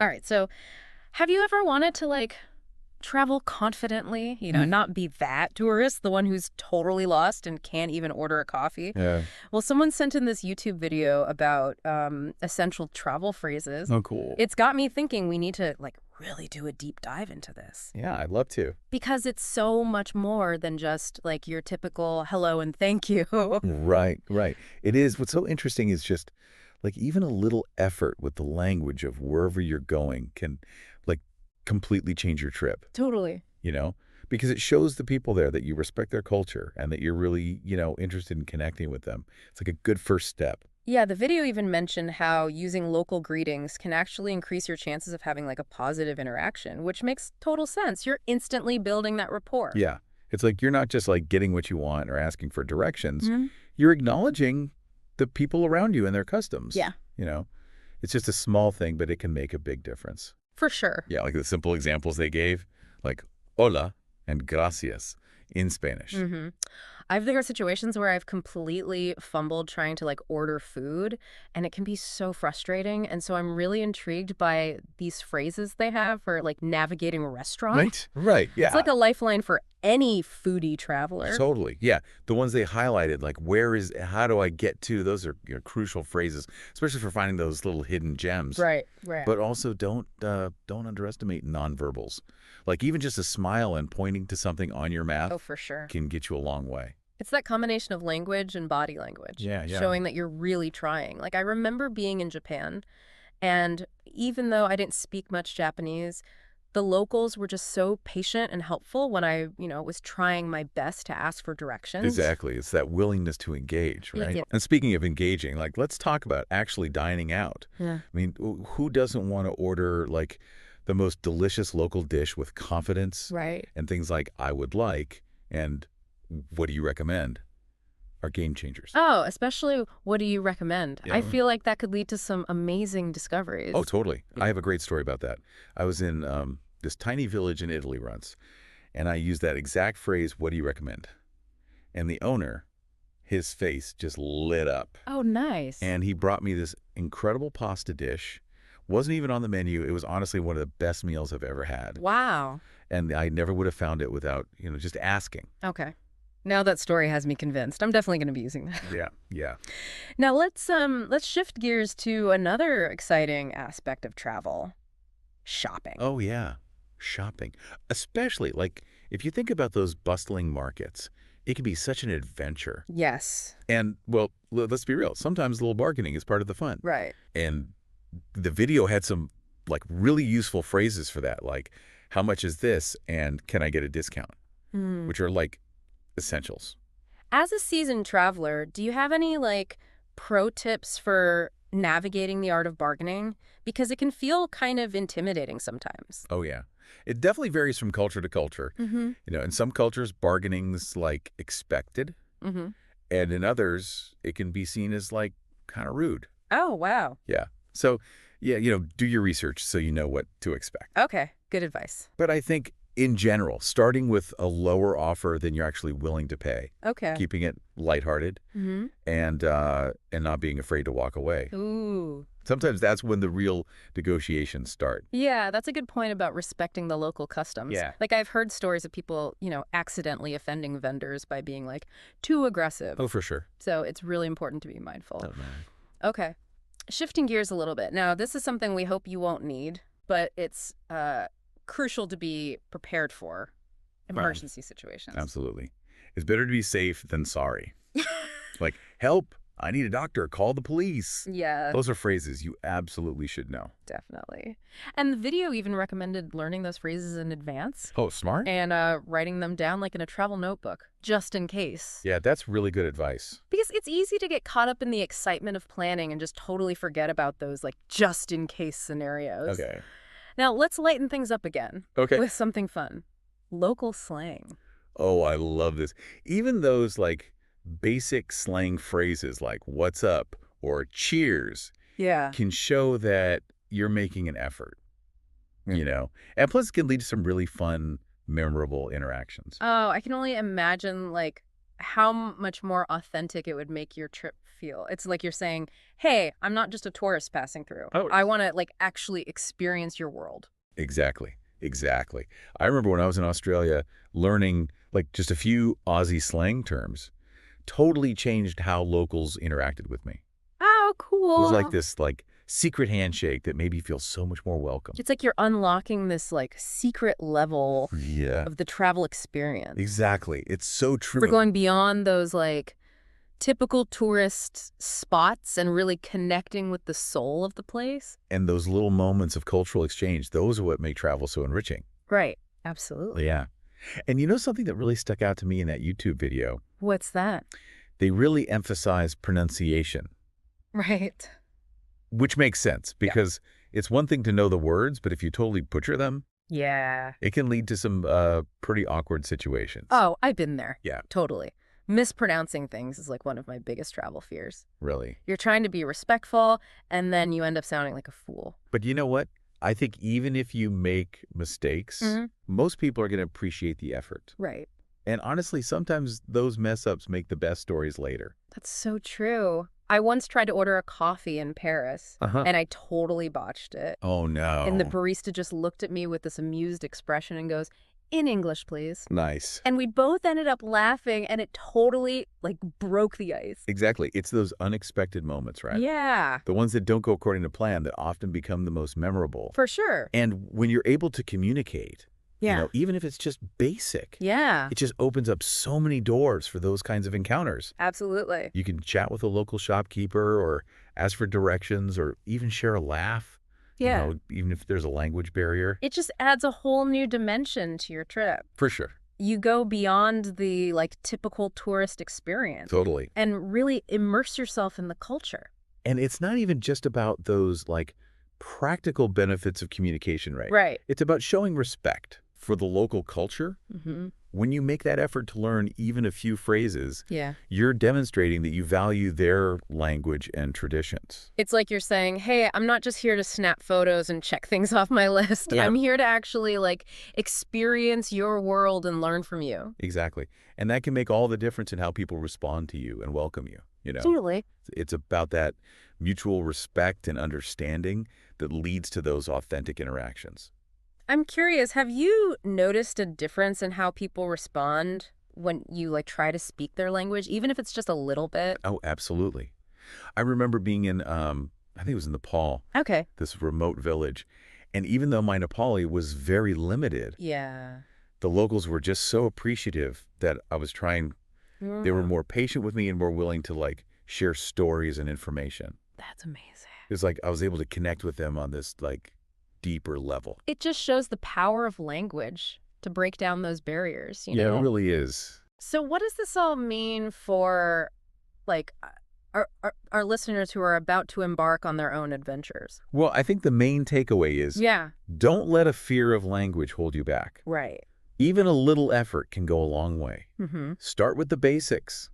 All right. So have you ever wanted to travel confidently, Mm. not be that tourist, the one who's totally lost and can't even order a coffee? Yeah. Well, someone sent in this YouTube video about essential travel phrases. Oh, cool. It's got me thinking we need to really do a deep dive into this Yeah, I'd love to. because it's so much more than just your typical hello and thank you. Right, right. It is. What's so interesting is just even a little effort with the language of wherever you're going can like completely change your trip, Totally. you know? Because it shows the people there that you respect their culture and that you're really, interested in connecting with them. It's like a good first step. Yeah, the video even mentioned how using local greetings can actually increase your chances of having a positive interaction, which makes total sense. You're instantly building that rapport. Yeah. It's like you're not just getting what you want or asking for directions. Hmm. You're acknowledging the people around you and their customs, Yeah, you know? It's just a small thing, but it can make a big difference. for sure. Yeah, like the simple examples they gave, like hola and gracias in Spanish. Hmm. There are situations where I've completely fumbled trying to order food, and it can be so frustrating. And so I'm really intrigued by these phrases they have for navigating restaurants. Right, right. It's Yeah, like a lifeline for any foodie traveler. totally. Yeah, the ones they highlighted, like how do I get to? Those are crucial phrases, especially for finding those little hidden gems. Right, right. But also don't underestimate nonverbals. Like even just a smile and pointing to something on your map Oh, for sure. can get you a long way. It's that combination of language and body language, Yeah, yeah. showing that you're really trying. I remember being in Japan, and even though I didn't speak much Japanese, the locals were just so patient and helpful when I was trying my best to ask for directions. Exactly. It's that willingness to engage, Yeah, right? yeah. And speaking of engaging, let's talk about actually dining out. Yeah. I mean, who doesn't want to order the most delicious local dish with confidence Right. and things like I would like and what do you recommend are game changers. Oh, especially what do you recommend? I Yeah. feel like that could lead to some amazing Oh, discoveries. totally. I have a great story about that. I was in this tiny village in Italy once, and I used that exact phrase, what do you recommend? And the owner, his face just lit up. Oh, nice. And he brought me this incredible pasta dish. Wasn't even on the menu. It was honestly one of the best meals I've ever had. Wow. And I never would have found it without, just asking. Okay. Now that story has me convinced. I'm definitely going to be using that. Yeah, yeah. Now let's shift gears to another exciting aspect of travel. Shopping. Oh, yeah. Shopping. Especially, if you think about those bustling markets, it can be such an adventure. Yes. And, well, let's be real. Sometimes a little bargaining is part of the fun. Right. And the video had some, really useful phrases for that, like, how much is this and can I get a discount? Hmm. Which are, essentials. As a seasoned traveler, do you have any pro tips for navigating the art of bargaining? Because it can feel kind of intimidating sometimes. Oh, yeah. It definitely varies from culture to culture. Mm-hmm. In some cultures, bargaining's, expected. Mm-hmm. And in others, it can be seen as, kind of rude. Oh, wow. Yeah. So, yeah, do your research so you know what to expect. Okay. Good advice. But I think, in general, starting with a lower offer than you're actually willing to pay, Okay. keeping it lighthearted, Mm-hmm. and not being afraid to walk away. Ooh. Sometimes that's when the real negotiations start. Yeah, that's a good point about respecting the local customs. Yeah. I've heard stories of people accidentally offending vendors by being too aggressive. Oh, for sure. So it's really important to be mindful. Oh, man. Okay. Shifting gears a little bit. Now, this is something we hope you won't need, but it's crucial to be prepared for emergency situations. Absolutely. It's better to be safe than sorry. Help, I need a doctor, call the police. Yeah, Those are phrases you absolutely should know. definitely. And the video even recommended learning those phrases in advance Oh, smart? and writing them down in a travel notebook, just in case. Yeah, that's really good advice. Because it's easy to get caught up in the excitement of planning and just totally forget about those just in case scenarios. Okay. Now, let's lighten things up again Okay. with something fun. Local slang. Oh, I love this. Even those basic slang phrases like what's up or cheers Yeah. can show that you're making an effort, And plus it can lead to some really fun, memorable interactions. Oh, I can only imagine how much more authentic it would make your trip feel. It's like you're saying, hey, I'm not just a tourist passing through. Oh, I want to like actually experience your world. exactly. Exactly. I remember when I was in Australia learning like just a few Aussie slang terms totally changed how locals interacted with me. Oh, It was like cool. this like secret handshake that made me feel so much more welcome. It's like you're unlocking this like secret level Yeah, of the travel experience. exactly. It's so We're true. going beyond those like typical tourist spots and really connecting with the soul of the place. And those little moments of cultural exchange, those are what make travel so enriching. Right. Absolutely. Yeah. And you know something that really stuck out to me in that YouTube video? What's that? They really emphasize pronunciation, Right. which makes sense Yeah. because it's one thing to know the words, but if you totally butcher them, Yeah. it can lead to some pretty awkward situations. Oh, I've been there. Yeah, Totally. Mispronouncing things is like one of my biggest travel fears. really. You're trying to be respectful, and then you end up sounding like a fool. But you know what? I think even if you make mistakes, Hmm. most people are going to appreciate the effort. Right. And honestly, sometimes those mess-ups make the best stories later. That's so true. I once tried to order a coffee in Paris, Uh-huh. and I totally botched it. Oh, And the no. barista just looked at me with this amused expression and goes, "In English, please." Nice. And we both ended up laughing, and it totally, like, broke the ice. Exactly. It's those unexpected moments, right? Yeah, The ones that don't go according to plan that often become the most memorable. for sure. And when you're able to communicate, Yeah. even if it's just basic, Yeah, it just opens up so many doors for those kinds of encounters. absolutely. You can chat with a local shopkeeper or ask for directions or even share a laugh, Yeah. even if there's a language barrier. It just adds a whole new dimension to your trip. For sure. You go beyond the, like, typical tourist experience Totally. and really immerse yourself in the culture. And it's not even just about those like practical benefits of communication, right? Right. It's about showing respect for the local culture. Mm-hmm. When you make that effort to learn even a few phrases, Yeah. you're demonstrating that you value their language and traditions. It's like you're saying, hey, I'm not just here to snap photos and check things off my list. Yeah. I'm here to actually, like, experience your world and learn from you. Exactly. And that can make all the difference in how people respond to you and welcome you. Totally. It's about that mutual respect and understanding that leads to those authentic interactions. I'm curious, have you noticed a difference in how people respond when you, like, try to speak their language, even if it's just a little bit? Oh, absolutely. I remember being in, I think it was in Nepal, Okay. this remote village. And even though my Nepali was very limited, Yeah. the locals were just so appreciative that I was trying. They were more patient with me and more willing to like share stories and information. That's amazing. It was like I was able to connect with them on this like deeper level. It just shows the power of language to break down those barriers, you Yeah, know? it really is. So what does this all mean for, like, our listeners who are about to embark on their own adventures? Well, I think the main takeaway is Yeah. don't let a fear of language hold you back. Right. Even a little effort can go a long way. Mm-hmm. Start with the basics.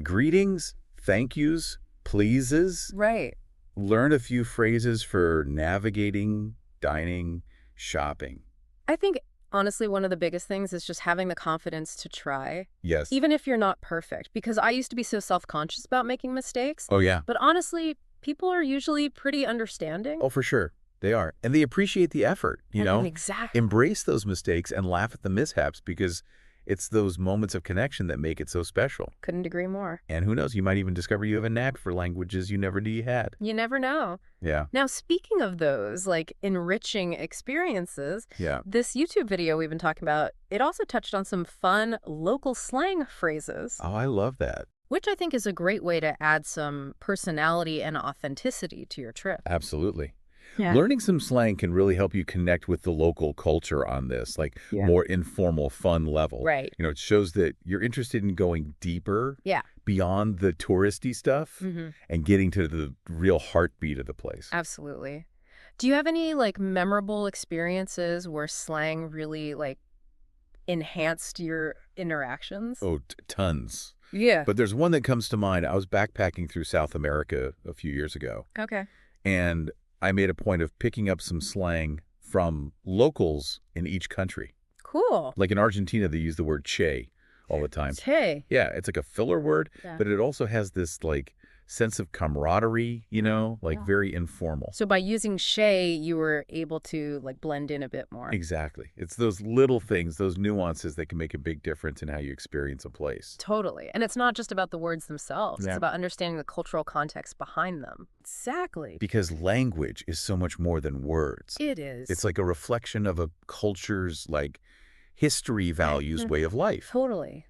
Greetings, thank yous, pleases. Right. Learn a few phrases for navigating, dining, shopping. I think, honestly, one of the biggest things is just having the confidence to try, Yes. even if you're not perfect, because I used to be so self-conscious about making mistakes. Oh, yeah. But honestly, people are usually pretty understanding. Oh, for sure. They are. And they appreciate the effort, Exactly. Embrace those mistakes and laugh at the mishaps because it's those moments of connection that make it so special. Couldn't agree more. And who knows, you might even discover you have a knack for languages you never knew you had. You never know. Yeah. Now, speaking of those, like, enriching experiences, Yeah. this YouTube video we've been talking about, it also touched on some fun local slang phrases, Oh, I love that. which I think is a great way to add some personality and authenticity to your trip. Absolutely. Yeah. Learning some slang can really help you connect with the local culture on this, like Yeah. more informal, fun level. Right. It shows that you're interested in going deeper Yeah. beyond the touristy stuff Mm-hmm. and getting to the real heartbeat of the place. Absolutely. Do you have any, like, memorable experiences where slang really, like, enhanced your interactions? Oh, tons. Yeah. But there's one that comes to mind. I was backpacking through South America a few years ago, Okay. and I made a point of picking up some slang from locals in each country. Cool. Like in Argentina, they use the word che, all the time. Hey. Yeah, it's like a filler word, Yeah. but it also has this like sense of camaraderie, like Yeah. very informal. So by using "shay," you were able to like blend in a bit more. Exactly. It's those little things, those nuances that can make a big difference in how you experience a place. Totally. And it's not just about the words themselves. It's Yeah. about understanding the cultural context behind them. Exactly. Because language is so much more than words. It is. It's like a reflection of a culture's like history, values, way of life. Totally.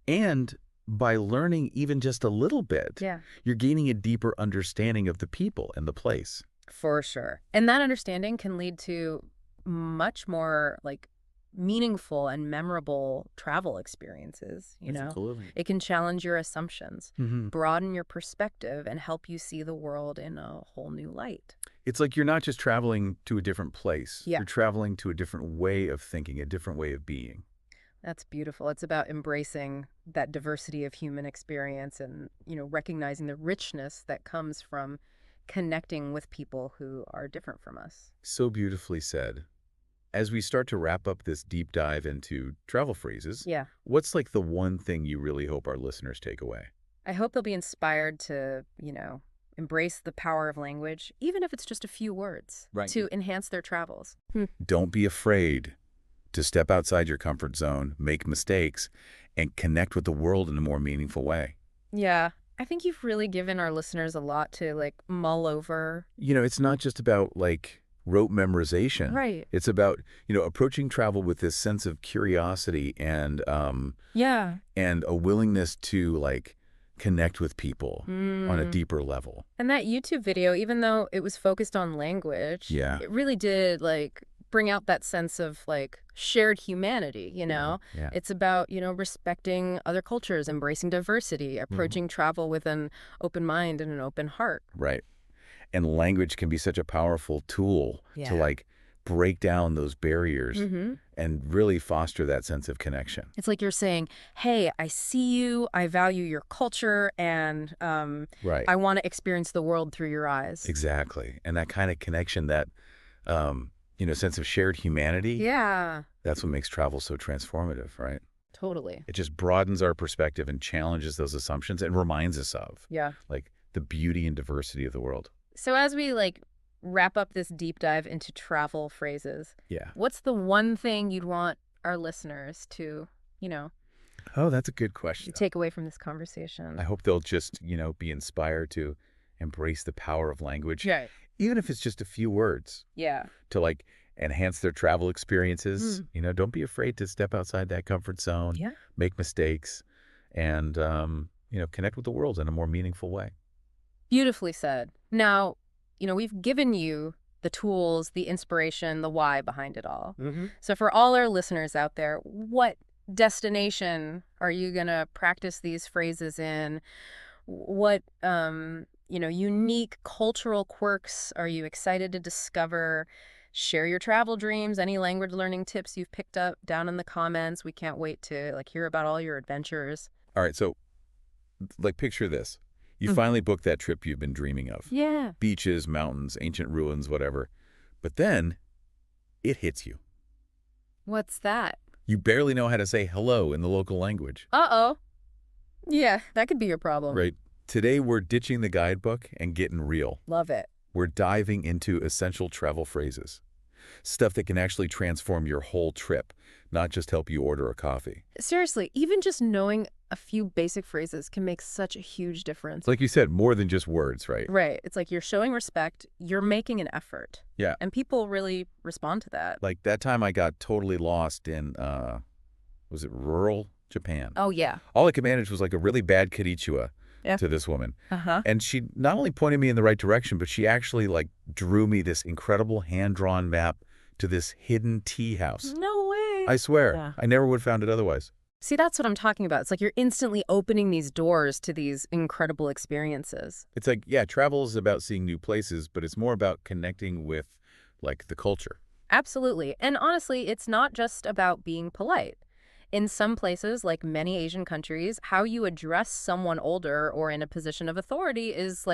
And by learning even just a little bit, Yeah. you're gaining a deeper understanding of the people and the place. For sure. And that understanding can lead to much more like meaningful and memorable travel experiences, you know? Absolutely. It can challenge your assumptions, Mm-hmm. broaden your perspective, and help you see the world in a whole new light. It's like you're not just traveling to a different place. Yeah. You're traveling to a different way of thinking, a different way of being. That's beautiful. It's about embracing that diversity of human experience and, recognizing the richness that comes from connecting with people who are different from us. So beautifully said. As we start to wrap up this deep dive into travel phrases, Yeah. what's like the one thing you really hope our listeners take away? I hope they'll be inspired to, embrace the power of language, even if it's just a few words, Right. to enhance their travels. Don't be afraid to step outside your comfort zone, make mistakes, and connect with the world in a more meaningful way. Yeah. I think you've really given our listeners a lot to, mull over. It's not just about, like, rote memorization. Right. It's about, approaching travel with this sense of curiosity and Yeah. a willingness to, like, connect with people on a deeper level. And that YouTube video, even though it was focused on language, Yeah. it really did, bring out that sense of, shared humanity, Yeah. It's about, respecting other cultures, embracing diversity, approaching travel with an open mind and an open heart. Right. And language can be such a powerful tool Yeah. to, like, break down those barriers Mm-hmm. and really foster that sense of connection. It's like you're saying, hey, I see you, I value your culture, and Right. I want to experience the world through your eyes. Exactly. And that kind of connection, that, sense of shared humanity, Yeah, that's what makes travel so transformative, right? totally. It just broadens our perspective and challenges those assumptions and reminds us of, Yeah. like, the beauty and diversity of the world. So as we wrap up this deep dive into travel phrases, Yeah. what's the one thing you'd want our listeners to, Oh, that's a good question. take away from this conversation? I hope they'll just, be inspired to embrace the power of language, Right. even if it's just a few words, Yeah. to, like, enhance their travel experiences. Don't be afraid to step outside that comfort zone, Yeah. make mistakes, and, connect with the world in a more meaningful way. Beautifully said. Now, we've given you the tools, the inspiration, the why behind it all. Mm-hmm. So for all our listeners out there, what destination are you going to practice these phrases in? What, unique cultural quirks are you excited to discover? Share your travel dreams, any language learning tips you've picked up down in the comments. We can't wait to hear about all your adventures. All right, so, like, picture this. You finally booked that trip you've been dreaming of. Yeah. Beaches, mountains, ancient ruins, whatever. But then it hits you. What's that? You barely know how to say hello in the local language. Uh-oh. Yeah, that could be your problem. Right. Today, we're ditching the guidebook and getting real. Love it. We're diving into essential travel phrases. Stuff that can actually transform your whole trip, not just help you order a coffee. Seriously, even just knowing a few basic phrases can make such a huge difference. Like you said, more than just words, right? Right. It's like you're showing respect, you're making an effort. Yeah. And people really respond to that. Like that time I got totally lost in, was it rural Japan? Oh, yeah. All I could manage was like a really bad konnichiwa to this woman. Uh-huh. And she not only pointed me in the right direction, but she actually like drew me this incredible hand-drawn map to this hidden tea house. No way. I swear, Yeah. I never would have found it otherwise. See, that's what I'm talking about. It's like you're instantly opening these doors to these incredible experiences. It's like, yeah, travel is about seeing new places, but it's more about connecting with like the culture. Absolutely. And honestly, it's not just about being polite. In some places, like many Asian countries, how you address someone older or in a position of authority is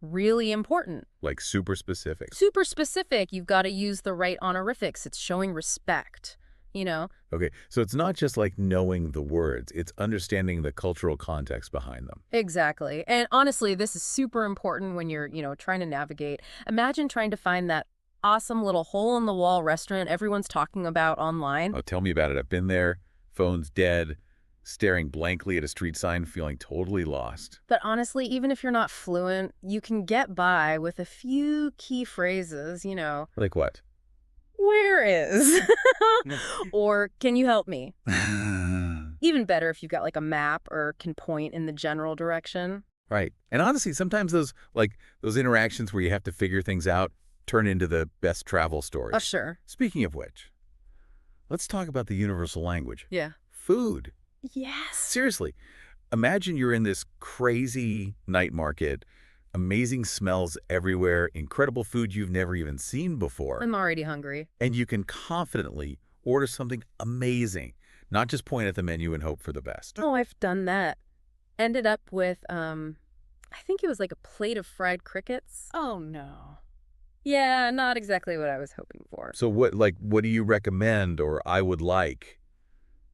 really important. Like super specific. Super specific. You've got to use the right honorifics. It's showing respect. you know? Okay, so it's not just like knowing the words, it's understanding the cultural context behind them. Exactly. And honestly, this is super important when you're, trying to navigate. Imagine trying to find that awesome little hole in the wall restaurant everyone's talking about online. Oh, tell me about it. I've been there, phone's dead, staring blankly at a street sign, feeling totally lost. But honestly, even if you're not fluent, you can get by with a few key phrases, Like what? where is? Or can you help me? Even better if you've got like a map or can point in the general direction. Right. And honestly, sometimes those interactions where you have to figure things out turn into the best travel Oh, stories. sure. Speaking of which, let's talk about the universal language. Yeah. Food. Yes. Seriously, imagine you're in this crazy night market, amazing smells everywhere, incredible food you've never even seen before, I'm already hungry. and you can confidently order something amazing, not just point at the menu and hope for the best. Oh, I've done that. Ended up with, I think it was like a plate of fried crickets. Oh, no. Yeah, not exactly what I was hoping for. So what do you recommend or I would like?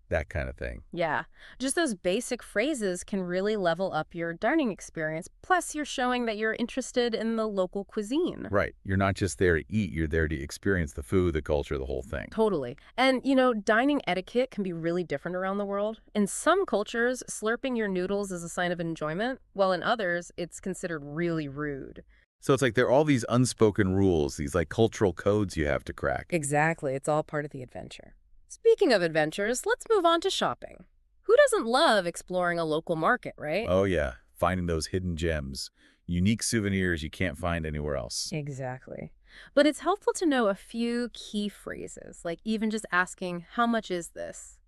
That kind of thing. Yeah, just those basic phrases can really level up your dining experience. Plus, you're showing that you're interested in the local cuisine. Right. You're not just there to eat, you're there to experience the food, the culture, the whole thing. Totally. And, dining etiquette can be really different around the world. In some cultures, slurping your noodles is a sign of enjoyment, while in others, it's considered really rude. So it's like there are all these unspoken rules, these like cultural codes you have to crack. Exactly. It's all part of the adventure. Speaking of adventures, let's move on to shopping. Who doesn't love exploring a local market, right? Oh yeah, finding those hidden gems, unique souvenirs you can't find anywhere else. Exactly. But it's helpful to know a few key phrases, like even just asking, how much is this?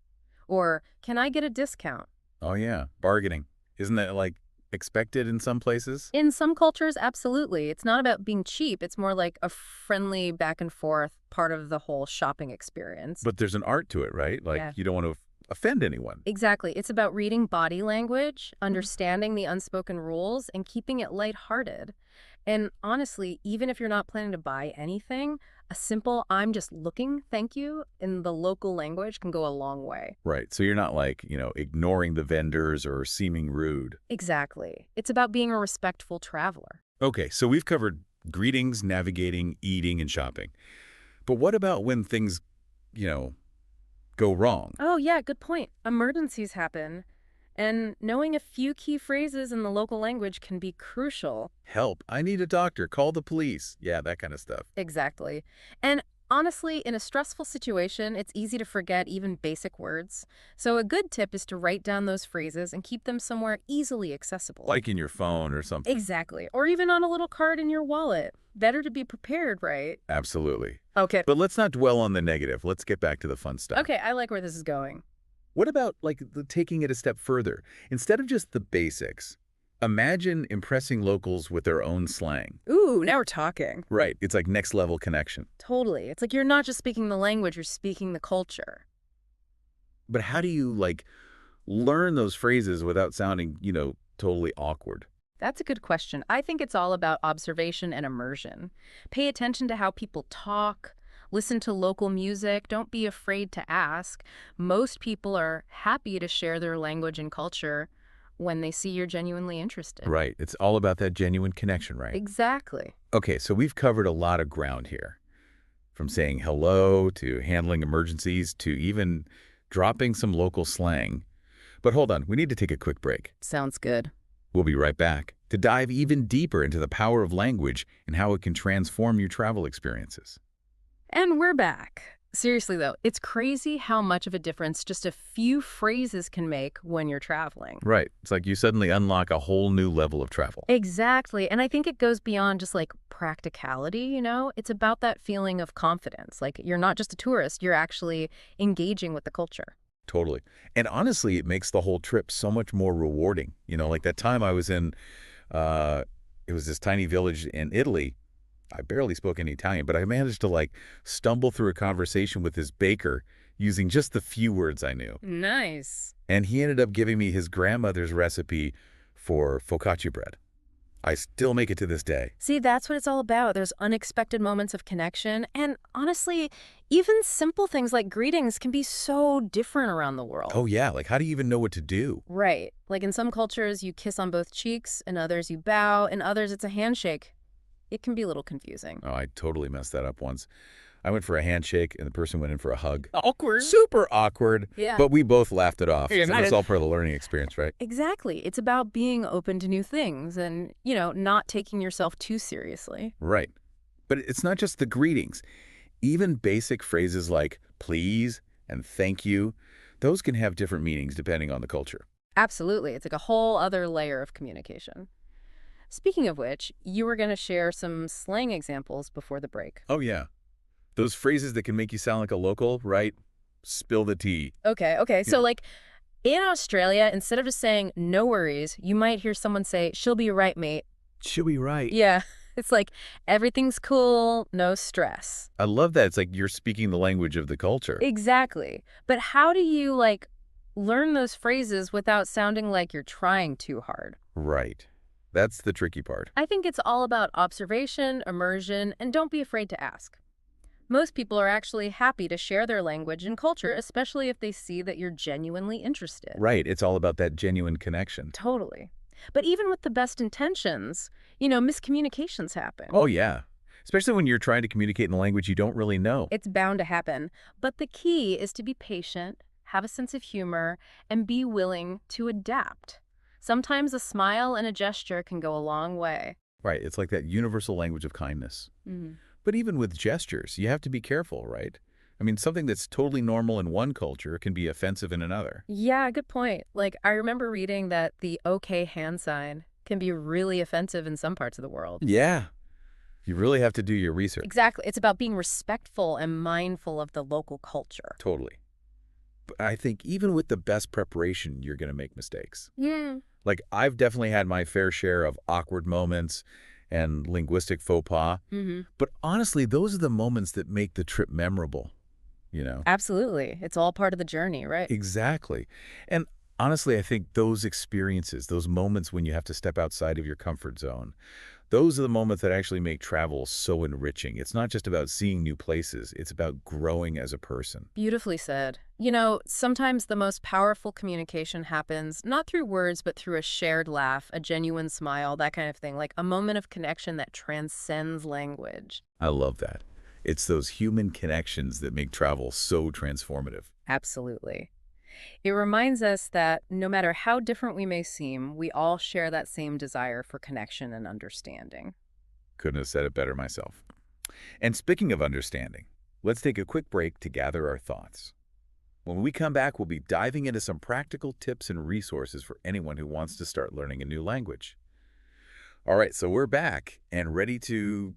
Or, can I get a discount? Oh yeah, bargaining. Isn't that like expected in some places? In some cultures, absolutely. It's not about being cheap. It's more like a friendly back and forth part of the whole shopping experience. But there's an art to it, right? Like Yeah. you don't want to offend anyone. Exactly. It's about reading body language, understanding the unspoken rules, and keeping it lighthearted. And honestly, even if you're not planning to buy anything, a simple "I'm just looking, thank you" in the local language can go a long way. Right. So you're not like, ignoring the vendors or seeming rude. Exactly. It's about being a respectful traveler. Okay, so we've covered greetings, navigating, eating, and shopping. But what about when things, you know, go wrong? Oh, yeah, good point. Emergencies happen, and knowing a few key phrases in the local language can be crucial. Help, I need a doctor, call the police. Yeah, that kind of stuff. Exactly. And honestly, in a stressful situation, it's easy to forget even basic words. So a good tip is to write down those phrases and keep them somewhere easily accessible. Like in your phone or something. Exactly. Or even on a little card in your wallet. Better to be prepared, right? Absolutely. Okay. But let's not dwell on the negative. Let's get back to the fun stuff. Okay, I like where this is going. What about, like, taking it a step further? Instead of just the basics, imagine impressing locals with their own slang. Ooh, now we're talking. Right. It's like next level connection. Totally. It's like you're not just speaking the language, you're speaking the culture. But how do you, like, learn those phrases without sounding, totally awkward? That's a good question. I think it's all about observation and immersion. Pay attention to how people talk, listen to local music, don't be afraid to ask. Most people are happy to share their language and culture when they see you're genuinely interested. Right. It's all about that genuine connection, right? Exactly. Okay, so we've covered a lot of ground here. From saying hello to handling emergencies to even dropping some local slang. But hold on, we need to take a quick break. Sounds good. We'll be right back to dive even deeper into the power of language and how it can transform your travel experiences. And we're back. Seriously, though, it's crazy how much of a difference just a few phrases can make when you're traveling. Right. It's like you suddenly unlock a whole new level of travel. Exactly. And I think it goes beyond just like practicality. It's about that feeling of confidence. Like you're not just a tourist, you're actually engaging with the culture. Totally. And honestly, it makes the whole trip so much more rewarding. Like that time I was in, it was this tiny village in Italy. I barely spoke any Italian, but I managed to like stumble through a conversation with this baker using just the few words I knew. Nice. And he ended up giving me his grandmother's recipe for focaccia bread. I still make it to this day. See, that's what it's all about. There's unexpected moments of connection. And honestly, even simple things like greetings can be so different around the world. Oh yeah, like how do you even know what to do? Right. Like in some cultures, you kiss on both cheeks, in others, you bow, in others, it's a handshake. It can be a little confusing. Oh, I totally messed that up once. I went for a handshake and the person went in for a hug. Awkward. Super awkward, Yeah. but we both laughed it off. Yeah, So nice. it's all part of the learning experience, right? Exactly. It's about being open to new things and, not taking yourself too seriously. Right. But it's not just the greetings. Even basic phrases like please and thank you, those can have different meanings depending on the culture. Absolutely. It's like a whole other layer of communication. Speaking of which, you were going to share some slang examples before the break. Oh, yeah. Those phrases that can make you sound like a local, right? Spill the tea. Okay. So, Yeah. like, in Australia, instead of just saying no worries, you might hear someone say, she'll be right, mate. She'll be right. Yeah. It's like, everything's cool, no stress. I love that. It's like you're speaking the language of the culture. Exactly. But how do you, learn those phrases without sounding like you're trying too hard? Right. That's the tricky part. I think it's all about observation, immersion, and don't be afraid to ask. Most people are actually happy to share their language and culture, especially if they see that you're genuinely interested. Right. It's all about that genuine connection. Totally. But even with the best intentions, miscommunications happen. Oh, yeah. Especially when you're trying to communicate in a language you don't really know. It's bound to happen. But the key is to be patient, have a sense of humor, and be willing to adapt. Sometimes a smile and a gesture can go a long way. Right. It's like that universal language of kindness. Mhm. But even with gestures, you have to be careful, right? I mean, something that's totally normal in one culture can be offensive in another. Yeah, good point. I remember reading that the okay hand sign can be really offensive in some parts of the world. Yeah. You really have to do your research. Exactly. It's about being respectful and mindful of the local culture. Totally. But I think even with the best preparation, you're going to make mistakes. Yeah. Like, I've definitely had my fair share of awkward moments and linguistic faux pas. Mm-hmm. But honestly, those are the moments that make the trip memorable, you know? Absolutely. It's all part of the journey, right? Exactly. And honestly, I think those experiences, those moments when you have to step outside of your comfort zone, those are the moments that actually make travel so enriching. It's not just about seeing new places. It's about growing as a person. Beautifully said. Sometimes the most powerful communication happens not through words, but through a shared laugh, a genuine smile, that kind of thing, like a moment of connection that transcends language. I love that. It's those human connections that make travel so transformative. Absolutely. It reminds us that no matter how different we may seem, we all share that same desire for connection and understanding. Couldn't have said it better myself. And speaking of understanding, let's take a quick break to gather our thoughts. When we come back, we'll be diving into some practical tips and resources for anyone who wants to start learning a new language. All right, so we're back and ready to,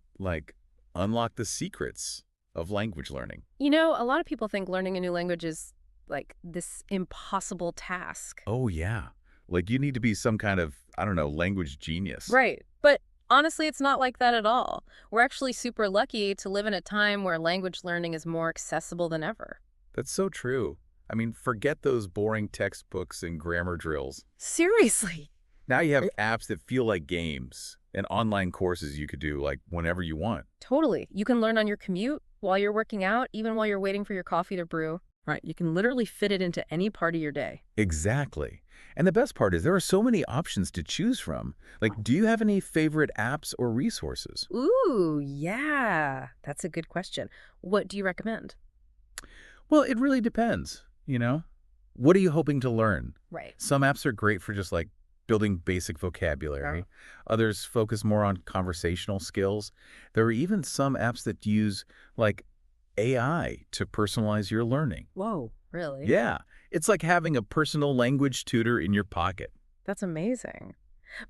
unlock the secrets of language learning. A lot of people think learning a new language is like this impossible task. Oh, yeah. Like you need to be some kind of, language genius. Right. But honestly, it's not like that at all. We're actually super lucky to live in a time where language learning is more accessible than ever. That's so true. I mean, forget those boring textbooks and grammar drills. Seriously. Now you have apps that feel like games and online courses you could do whenever you want. Totally. You can learn on your commute, while you're working out, even while you're waiting for your coffee to brew. Right. You can literally fit it into any part of your day. Exactly. And the best part is there are so many options to choose from. Do you have any favorite apps or resources? Ooh, yeah. That's a good question. What do you recommend? Well, it really depends, What are you hoping to learn? Right. Some apps are great for just building basic vocabulary. Others focus more on conversational skills. There are even some apps that use AI to personalize your learning. Whoa, really? Yeah, it's like having a personal language tutor in your pocket. That's amazing.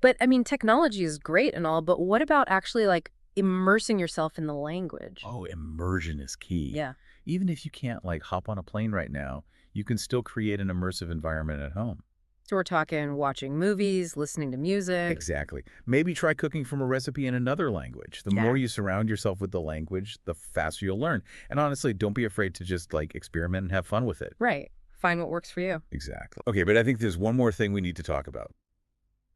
But technology is great and all, but what about actually immersing yourself in the language? Oh, immersion is key. Yeah. Even if you can't hop on a plane right now, you can still create an immersive environment at home. So we're talking watching movies, listening to music. Exactly. Maybe try cooking from a recipe in another language. The more you surround yourself with the language, the faster you'll learn. And honestly, don't be afraid to just experiment and have fun with it. Right. Find what works for you. Exactly. Okay, but I think there's one more thing we need to talk about.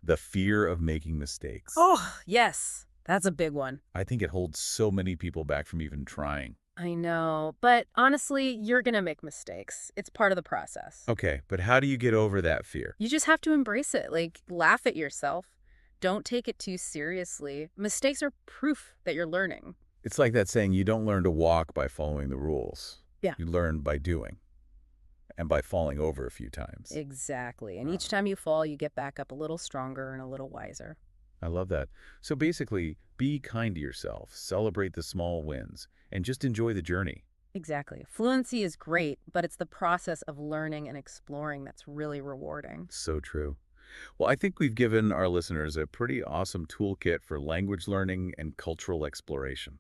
The fear of making mistakes. Oh, yes. That's a big one. I think it holds so many people back from even trying. I know. But honestly, you're going to make mistakes. It's part of the process. Okay, but how do you get over that fear? You just have to embrace it. Like, laugh at yourself. Don't take it too seriously. Mistakes are proof that you're learning. It's like that saying, you don't learn to walk by following the rules. Yeah. You learn by doing and by falling over a few times. Exactly. And Wow. each time you fall, you get back up a little stronger and a little wiser. I love that. So basically, be kind to yourself, celebrate the small wins, and just enjoy the journey. Exactly. Fluency is great, but it's the process of learning and exploring that's really rewarding. So true. Well, I think we've given our listeners a pretty awesome toolkit for language learning and cultural exploration.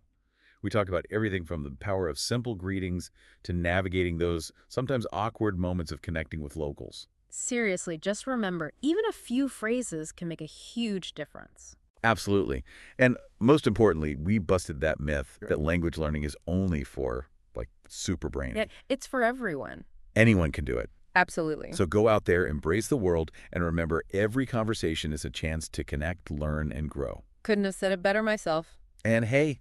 We talked about everything from the power of simple greetings to navigating those sometimes awkward moments of connecting with locals. Seriously, just remember, even a few phrases can make a huge difference. Absolutely. And most importantly, we busted that myth that language learning is only for, like, super Yeah, brainy. it's for everyone. Anyone can do it. Absolutely. So go out there, embrace the world, and remember every conversation is a chance to connect, learn, and grow. Couldn't have said it better myself. And hey,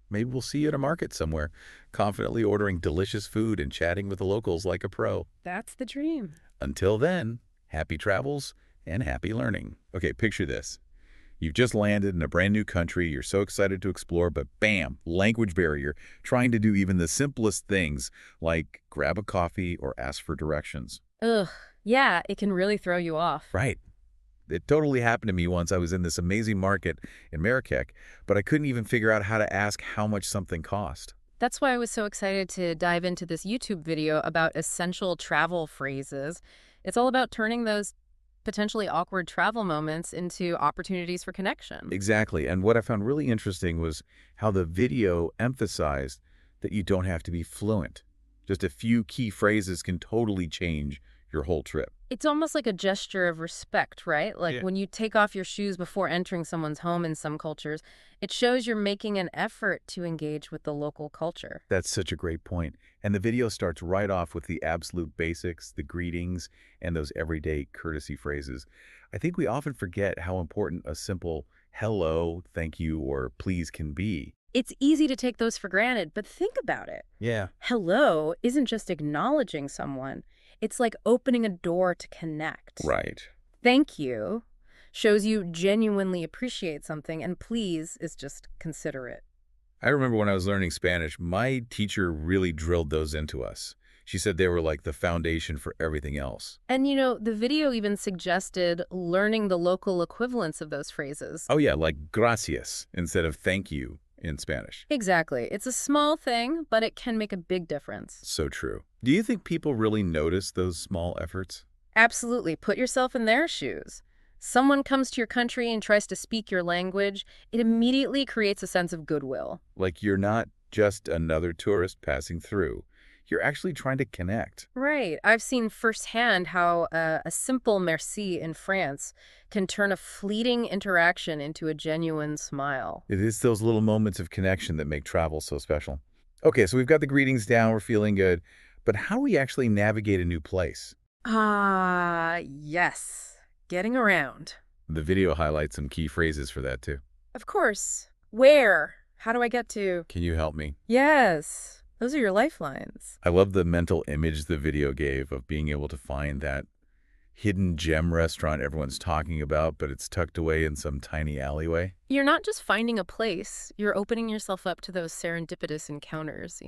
maybe we'll see you at a market somewhere, confidently ordering delicious food and chatting with the locals like a pro. That's the dream. Until then, happy travels and happy learning. Okay, picture this. You've just landed in a brand new country. You're so excited to explore, but bam, language barrier, trying to do even the simplest things like grab a coffee or ask for directions. Ugh. Yeah, it can really throw you off. Right. It totally happened to me once. I was in this amazing market in Marrakech, but I couldn't even figure out how to ask how much something cost. That's why I was so excited to dive into this YouTube video about essential travel phrases. It's all about turning those potentially awkward travel moments into opportunities for connection. Exactly. And what I found really interesting was how the video emphasized that you don't have to be fluent. Just a few key phrases can totally change your whole trip. It's almost like a gesture of respect, right? Like Yeah. when you take off your shoes before entering someone's home in some cultures, it shows you're making an effort to engage with the local culture. That's such a great point. And the video starts right off with the absolute basics, the greetings, and those everyday courtesy phrases. I think we often forget how important a simple hello, thank you, or please can be. It's easy to take those for granted, but think about it. Yeah. Hello isn't just acknowledging someone. It's like opening a door to connect. Right. Thank you shows you genuinely appreciate something, and please is just considerate. I remember when I was learning Spanish, my teacher really drilled those into us. She said they were like the foundation for everything else. And the video even suggested learning the local equivalents of those phrases. Oh yeah, like gracias instead of thank you in Spanish. Exactly. It's a small thing, but it can make a big difference. So true. Do you think people really notice those small efforts? Absolutely. Put yourself in their shoes. Someone comes to your country and tries to speak your language, it immediately creates a sense of goodwill. Like you're not just another tourist passing through. You're actually trying to connect. Right. I've seen firsthand how a simple merci in France can turn a fleeting interaction into a genuine smile. It is those little moments of connection that make travel so special. Okay, so we've got the greetings down, we're feeling good. But how do we actually navigate a new place? Ah, yes. Getting around. The video highlights some key phrases for that too. Of course. Where? How do I get to? Can you help me? Yes. Those are your lifelines. I love the mental image the video gave of being able to find that hidden gem restaurant everyone's talking about, but it's tucked away in some tiny alleyway. You're not just finding a place, you're opening yourself up to those serendipitous encounters.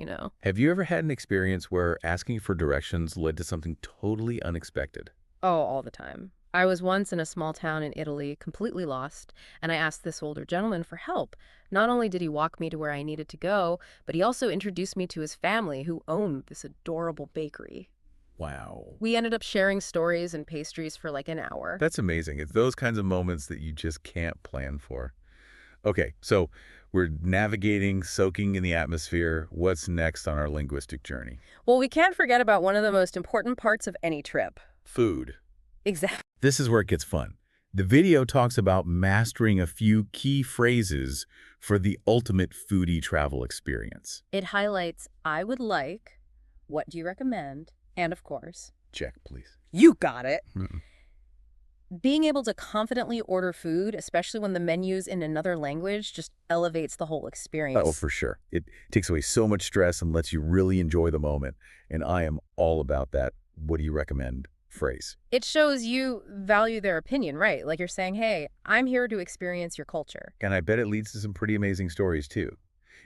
Have you ever had an experience where asking for directions led to something totally unexpected? Oh, all the time. I was once in a small town in Italy, completely lost, and I asked this older gentleman for help. Not only did he walk me to where I needed to go, but he also introduced me to his family who owned this adorable bakery. Wow. We ended up sharing stories and pastries for like an hour. That's amazing. It's those kinds of moments that you just can't plan for. Okay, so we're navigating, soaking in the atmosphere. What's next on our linguistic journey? Well, we can't forget about one of the most important parts of any trip. Food. Exactly. This is where it gets fun. The video talks about mastering a few key phrases for the ultimate foodie travel experience. It highlights, I would like, what do you recommend, and of course, Check, please. you got it. Being able to confidently order food, especially when the menu's in another language, just elevates the whole Oh, experience. for sure. It takes away so much stress and lets you really enjoy the moment. And I am all about that. What do you recommend phrase? It shows you value their opinion, right? Like you're saying, hey, I'm here to experience your culture. And I bet it leads to some pretty amazing stories too.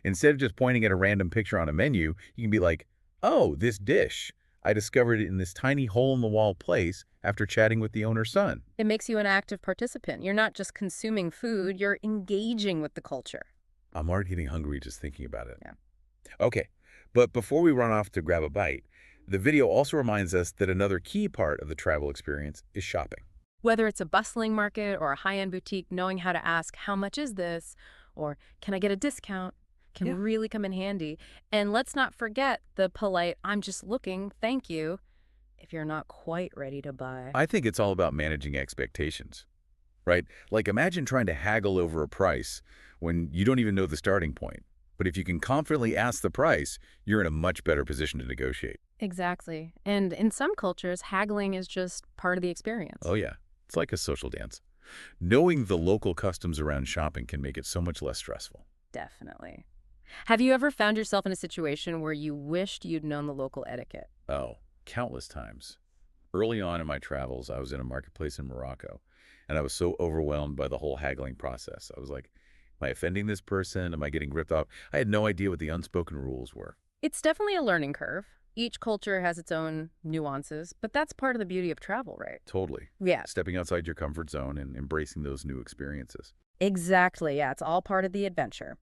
Instead of just pointing at a random picture on a menu, you can be like, oh, this dish. I discovered it in this tiny hole-in-the-wall place after chatting with the owner's son. It makes you an active participant. You're not just consuming food, you're engaging with the culture. I'm already getting hungry just thinking about it. Yeah. Okay, but before we run off to grab a bite, the video also reminds us that another key part of the travel experience is shopping. Whether it's a bustling market or a high-end boutique, knowing how to ask, how much is this? Or can I get a discount? Can Yeah. really come in handy. And let's not forget the polite, I'm just looking, thank you, if you're not quite ready to buy. I think it's all about managing expectations, right? Like imagine trying to haggle over a price when you don't even know the starting point. But if you can confidently ask the price, you're in a much better position to negotiate. Exactly. And in some cultures, haggling is just part of the experience. Oh yeah, it's like a social dance. Knowing the local customs around shopping can make it so much less stressful. Definitely. Have you ever found yourself in a situation where you wished you'd known the local etiquette? Oh, countless times. Early on in my travels, I was in a marketplace in Morocco, and I was so overwhelmed by the whole haggling process. I was like, am I offending this person? Am I getting ripped off? I had no idea what the unspoken rules were. It's definitely a learning curve. Each culture has its own nuances, but that's part of the beauty of travel, right? Totally. Yeah, Stepping outside your comfort zone and embracing those new experiences. exactly. Yeah, it's all part of the adventure.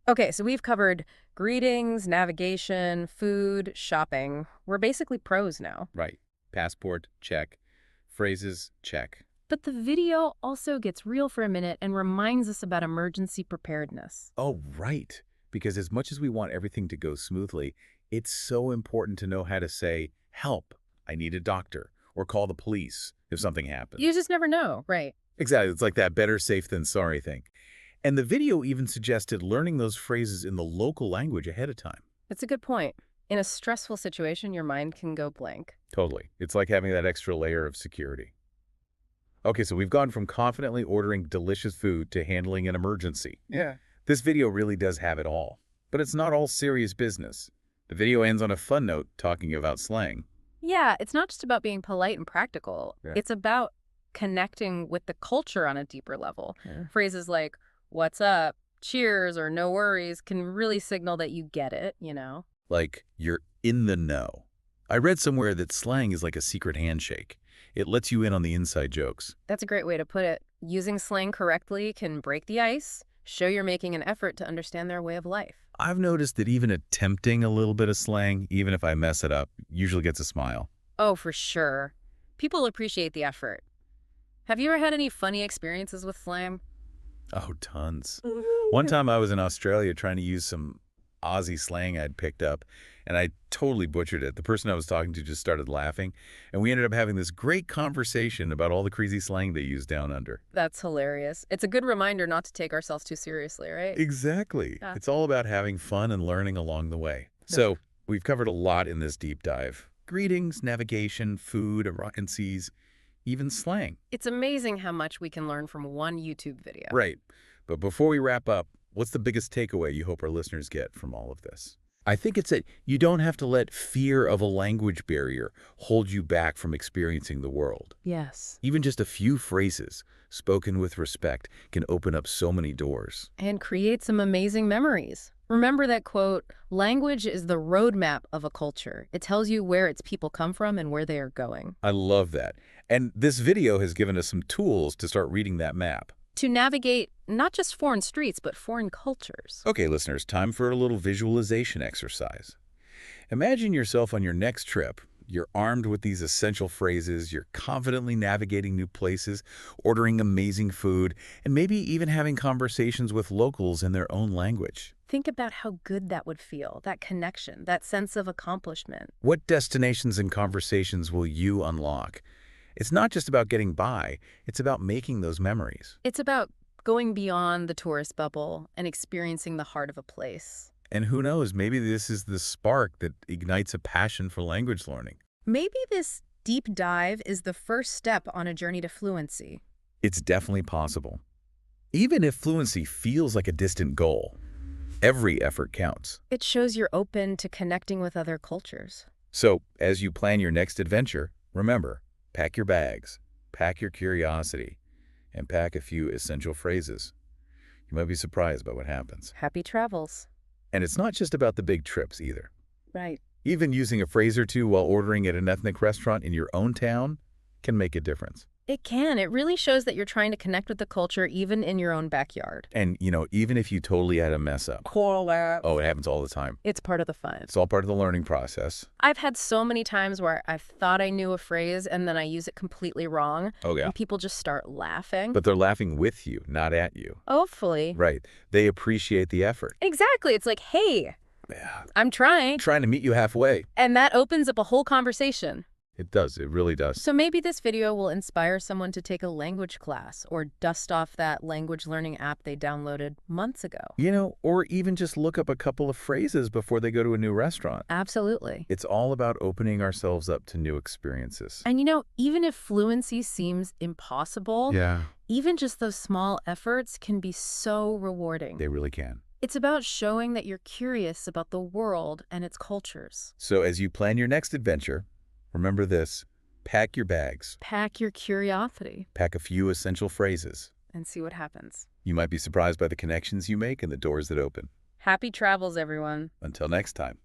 Okay, so we've covered greetings, navigation, food, shopping. We're basically pros now. Right. Passport, check. Phrases, check. But the video also gets real for a minute and reminds us about emergency preparedness. Oh, right. Because as much as we want everything to go smoothly, it's so important to know how to say, help, I need a doctor, or call the police if something You happens. just never know, right? Exactly. It's like that better safe than sorry thing. And the video even suggested learning those phrases in the local language ahead of time. That's a good point. In a stressful situation, your mind can go blank. Totally. It's like having that extra layer of security. Okay, so we've gone from confidently ordering delicious food to handling an emergency. Yeah. This video really does have it all. But it's not all serious business. The video ends on a fun note talking about slang. Yeah, it's not just about being polite and practical. Yeah. It's about connecting with the culture on a deeper level. Yeah. Phrases like, what's up, cheers, or no worries can really signal that you get it. Like, you're in the know. I read somewhere that slang is like a secret handshake. It lets you in on the inside jokes. That's a great way to put it. Using slang correctly can break the ice, show you're making an effort to understand their way of life. I've noticed that even attempting a little bit of slang, even if I mess it up, usually gets a smile. Oh, for sure. People appreciate the effort. Have you ever had any funny experiences with slang? Oh, tons. One time I was in Australia trying to use some Aussie slang I'd picked up, and I totally butchered it. The person I was talking to just started laughing, and we ended up having this great conversation about all the crazy slang they use down under. That's hilarious. It's a good reminder not to take ourselves too seriously, right? Exactly. Yeah. It's all about having fun and learning along the way. So we've covered a lot in this deep dive. Greetings, navigation, food, emergencies, even slang. It's amazing how much we can learn from one YouTube video. Right. But before we wrap up, what's the biggest takeaway you hope our listeners get from all of this? I think it's that you don't have to let fear of a language barrier hold you back from experiencing the world. Yes. Even just a few phrases spoken with respect can open up so many doors. And create some amazing memories. Remember that quote, language is the roadmap of a culture. It tells you where its people come from and where they are going. I love that. And this video has given us some tools to start reading that map. To navigate not just foreign streets, but foreign cultures. Okay, listeners, time for a little visualization exercise. Imagine yourself on your next trip. You're armed with these essential phrases, you're confidently navigating new places, ordering amazing food, and maybe even having conversations with locals in their own language. Think about how good that would feel, that connection, that sense of accomplishment. What destinations and conversations will you unlock? It's not just about getting by, it's about making those memories. It's about going beyond the tourist bubble and experiencing the heart of a place. And who knows, maybe this is the spark that ignites a passion for language learning. Maybe this deep dive is the first step on a journey to fluency. It's definitely possible. Even if fluency feels like a distant goal, every effort counts. It shows you're open to connecting with other cultures. So, as you plan your next adventure, remember, pack your bags, pack your curiosity, and pack a few essential phrases. You might be surprised by what happens. Happy travels. And it's not just about the big trips either. Right. Even using a phrase or two while ordering at an ethnic restaurant in your own town can make a difference. It can. It really shows that you're trying to connect with the culture even in your own backyard. And, even if you totally had a mess up. Oh, it happens all the time. It's part of the fun. It's all part of the learning process. I've had so many times where I thought I knew a phrase and then I use it completely wrong. Oh, yeah. And people just start laughing. But they're laughing with you, not at you. Hopefully. Right. They appreciate the effort. Exactly. It's like, hey, Yeah. I'm trying. Trying to meet you halfway. And that opens up a whole conversation. It does. It really does. So maybe this video will inspire someone to take a language class or dust off that language learning app they downloaded months ago. Or even just look up a couple of phrases before they go to a new restaurant. Absolutely. It's all about opening ourselves up to new experiences. And even if fluency seems impossible, Yeah, even just those small efforts can be so rewarding. they really can. It's about showing that you're curious about the world and its cultures. So as you plan your next adventure, remember this: pack your bags, Pack your curiosity pack a few essential phrases. and see what happens. You might be surprised by the connections you make and the doors that open. Happy travels, everyone. Until next time.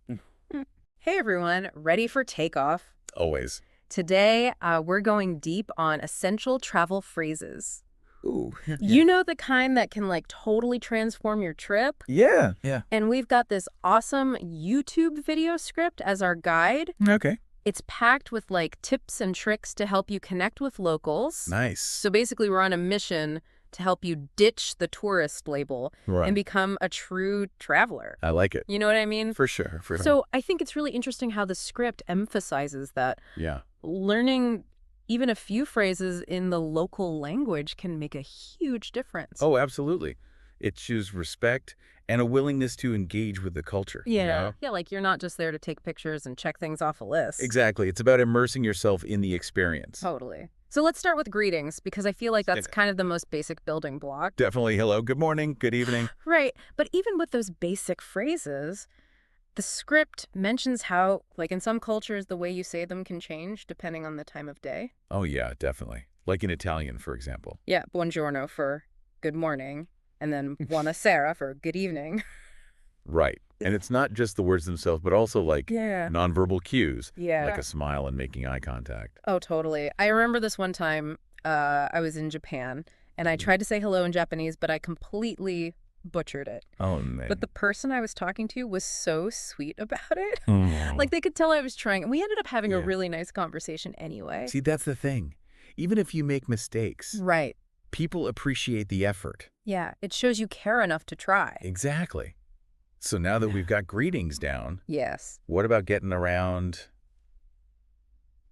Hey, everyone. Ready for takeoff? Always. Today, we're going deep on essential travel phrases. Ooh. The kind that can totally transform your trip. Yeah. And we've got this awesome YouTube video script as our guide. Okay. It's packed with tips and tricks to help you connect with locals. Nice. So basically we're on a mission to help you ditch the tourist label Right. and become a true traveler. I like it. You know what I mean? For sure. So I think it's really interesting how the script emphasizes that Yeah. learning even a few phrases in the local language can make a huge difference. Oh, absolutely. It shows respect and a willingness to engage with the culture. Yeah, you're not just there to take pictures and check things off a list. Exactly. It's about immersing yourself in the experience. Totally. So let's start with greetings, because I feel like that's kind of the most basic building block. Definitely. Hello, good morning, good evening. Right. But even with those basic phrases, the script mentions how, in some cultures, the way you say them can change depending on the time of day. Oh, yeah, definitely. Like in Italian, for example. Yeah, buongiorno for good morning, and then buonasera for good evening. Right. And it's not just the words themselves, but also Yeah. nonverbal cues, Yeah. like a smile and making eye contact. Oh, totally. I remember this one time I was in Japan, and I tried to say hello in Japanese, but I completely butchered it. Oh, man. But the person I was talking to was so sweet about it. Oh. They could tell I was trying. And we ended up having a Yeah. really nice conversation anyway. See, that's the thing. Even if you make mistakes, Right. people appreciate the effort. Yeah. It shows you care enough to try. Exactly. So now that we've got greetings down, Yes. what about getting around,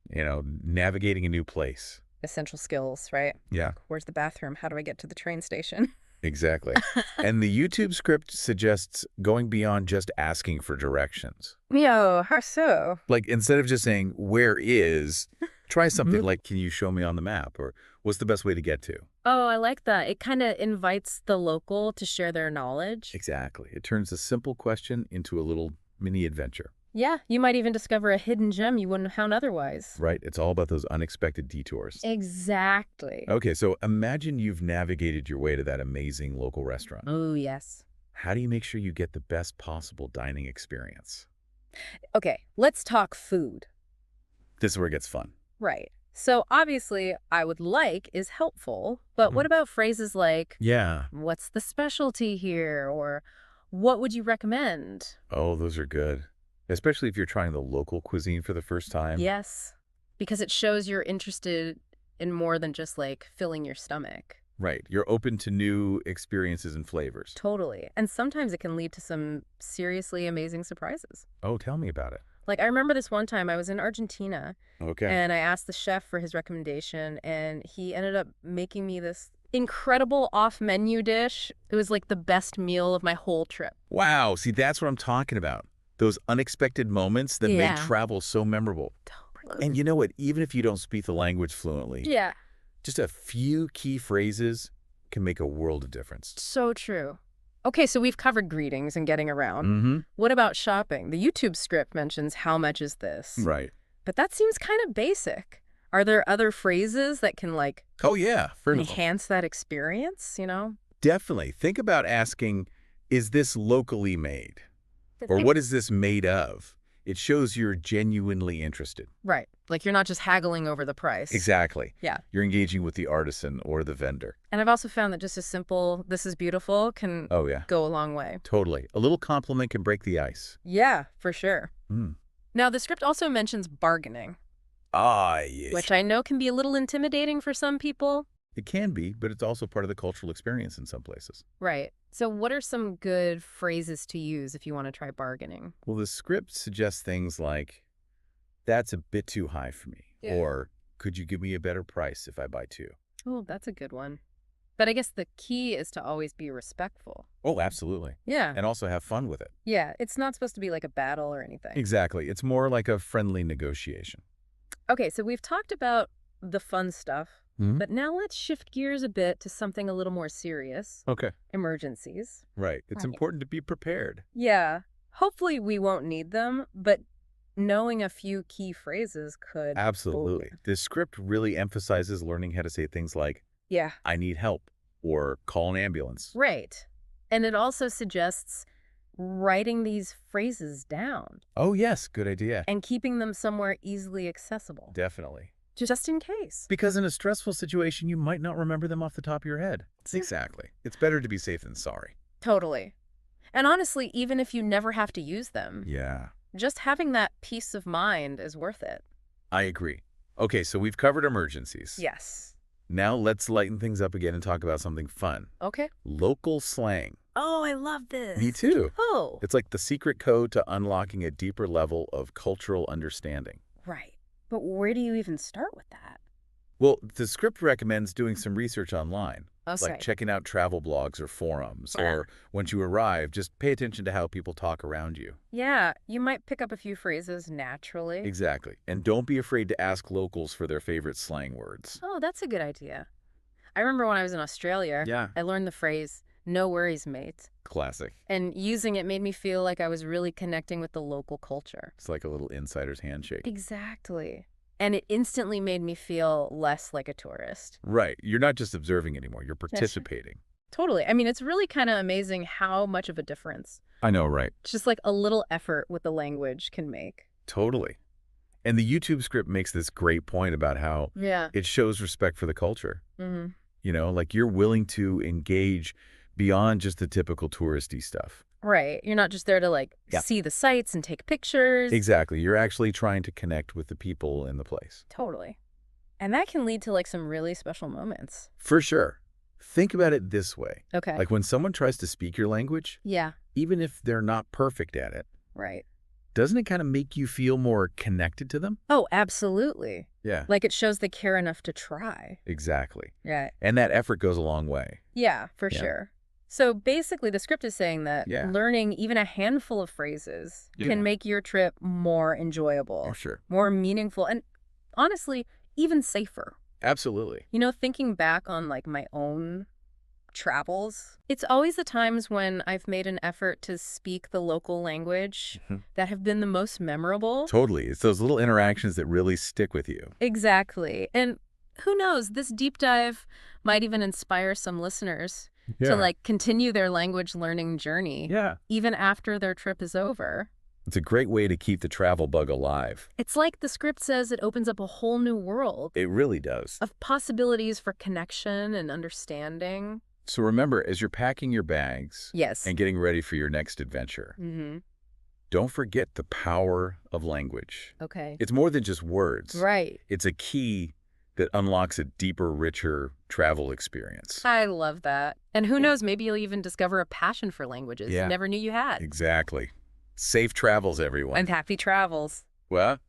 navigating a new place? Essential skills, right? Yeah, Where's the bathroom? How do I get to the train station? exactly. And the YouTube script suggests going beyond just asking for directions. Yo, how so? Instead of just saying, where is, try something like, can you show me on the map? Or what's the best way to get to? Oh, I like that. It kind of invites the local to share their knowledge. Exactly. It turns a simple question into a little mini adventure. Yeah, you might even discover a hidden gem you wouldn't have found otherwise. Right? It's all about those unexpected detours. Exactly. Okay, so imagine you've navigated your way to that amazing local restaurant. Oh, yes. How do you make sure you get the best possible dining experience? Okay, let's talk food. This is where it gets fun. Right. So obviously, I would like is helpful, but what about phrases like, Yeah. what's the specialty here? Or what would you recommend? Oh, those are good. Especially if you're trying the local cuisine for the first time. Yes, because it shows you're interested in more than just filling your stomach. Right. You're open to new experiences and flavors. Totally. And sometimes it can lead to some seriously amazing surprises. Oh, tell me about it. I remember this one time I was in Argentina Okay. and I asked the chef for his recommendation, and he ended up making me this incredible off-menu dish. It was the best meal of my whole trip. Wow. See, that's what I'm talking about. Those unexpected moments that Yeah. make travel so memorable. And you know what? Even if you don't speak the language fluently, Yeah, just a few key phrases can make a world of difference. so true. Okay, so we've covered greetings and getting around. Mm-hmm. What about shopping? The YouTube script mentions how much is this? Right. But that seems kind of basic. Are there other phrases that can, like, Oh, yeah. For enhance that experience, definitely. Think about asking, is this locally made? Or what is this made of? It shows you're genuinely interested. Right. Like, you're not just haggling over the price. Exactly. Yeah. You're engaging with the artisan or the vendor. And I've also found that just a simple, this is beautiful, can Oh, yeah. go a long way. Totally. A little compliment can break the ice. Yeah, for sure. Mm. Now, the script also mentions bargaining, Ah, yes. which I know can be a little intimidating for some people. It can be, but it's also part of the cultural experience in some places. Right. So what are some good phrases to use if you want to try bargaining? Well, the script suggests things like, that's a bit too high for me. Yeah. Or, could you give me a better price if I buy two? Oh, that's a good one. But I guess the key is to always be respectful. Oh, absolutely. Yeah. And also have fun with it. Yeah, it's not supposed to be like a battle or anything. Exactly. It's more like a friendly negotiation. Okay, so we've talked about the fun stuff, Mhm. but now let's shift gears a bit to something a little more serious. Okay. Emergencies. Right. It's Right. important to be prepared. Yeah. Hopefully we won't need them, but knowing a few key phrases could. Absolutely. This script really emphasizes learning how to say things like, Yeah. I need help, or call an ambulance. Right. And it also suggests writing these phrases down Oh, yes. Good idea. and keeping them somewhere easily accessible, Definitely. just in case. Because in a stressful situation, you might not remember them off the top of your head. Exactly. It's better to be safe than sorry. Totally. And honestly, even if you never have to use them, Yeah, just having that peace of mind is worth it. I agree. Okay, so we've covered emergencies. Yes. Now let's lighten things up again and talk about something fun. Okay. Local slang. Oh, I love this. Me too. Oh, It's like the secret code to unlocking a deeper level of cultural understanding. right. But where do you even start with that? Well, the script recommends doing some research online, Okay. like checking out travel blogs or forums, Yeah. or once you arrive, just pay attention to how people talk around you. Yeah, you might pick up a few phrases naturally. Exactly. And don't be afraid to ask locals for their favorite slang words. Oh, that's a good idea. I remember when I was in Australia, Yeah. I learned the phrase, no worries, mate. Classic. And using it made me feel like I was really connecting with the local culture. It's like a little insider's handshake. Exactly. And it instantly made me feel less like a tourist. Right. You're not just observing anymore. You're participating. Totally. I mean, it's really kind of amazing how much of a difference I know, right? just like a little effort with the language can make. Totally. And the YouTube script makes this great point about how Yeah. it shows respect for the culture. Mm-hmm. You know, like you're willing to engage beyond just the typical touristy stuff. Right. You're not just there to like Yeah. see the sights and take pictures. Exactly. You're actually trying to connect with the people in the place. Totally. And that can lead to like some really special moments. For sure. Think about it this way. Okay. Like when someone tries to speak your language, Yeah. even if they're not perfect at it, Right. doesn't it kind of make you feel more connected to them? Oh, absolutely. Yeah. Like it shows they care enough to try. Exactly. Right. And that effort goes a long way. Yeah, for Yeah. sure. So basically, the script is saying that Yeah. learning even a handful of phrases Yeah. can make your trip more enjoyable, For sure. more meaningful, and honestly, even safer. Absolutely. Thinking back on like my own travels, it's always the times when I've made an effort to speak the local language Mhm. that have been the most memorable. Totally. It's those little interactions that really stick with you. Exactly. And who knows, this deep dive might even inspire some listeners to like continue their language learning journey Yeah. even after their trip is over. It's a great way to keep the travel bug alive. It's like the script says it opens up a whole new world It really does. of possibilities for connection and understanding. So remember, as you're packing your bags Yes. and getting ready for your next adventure, Mm-hmm. don't forget the power of language. Okay. It's more than just words. Right. It's a key that unlocks a deeper, richer travel experience. I love that. And who knows, maybe you'll even discover a passion for languages Yeah. you never knew you had. Exactly. Safe travels, everyone. And happy travels. Well,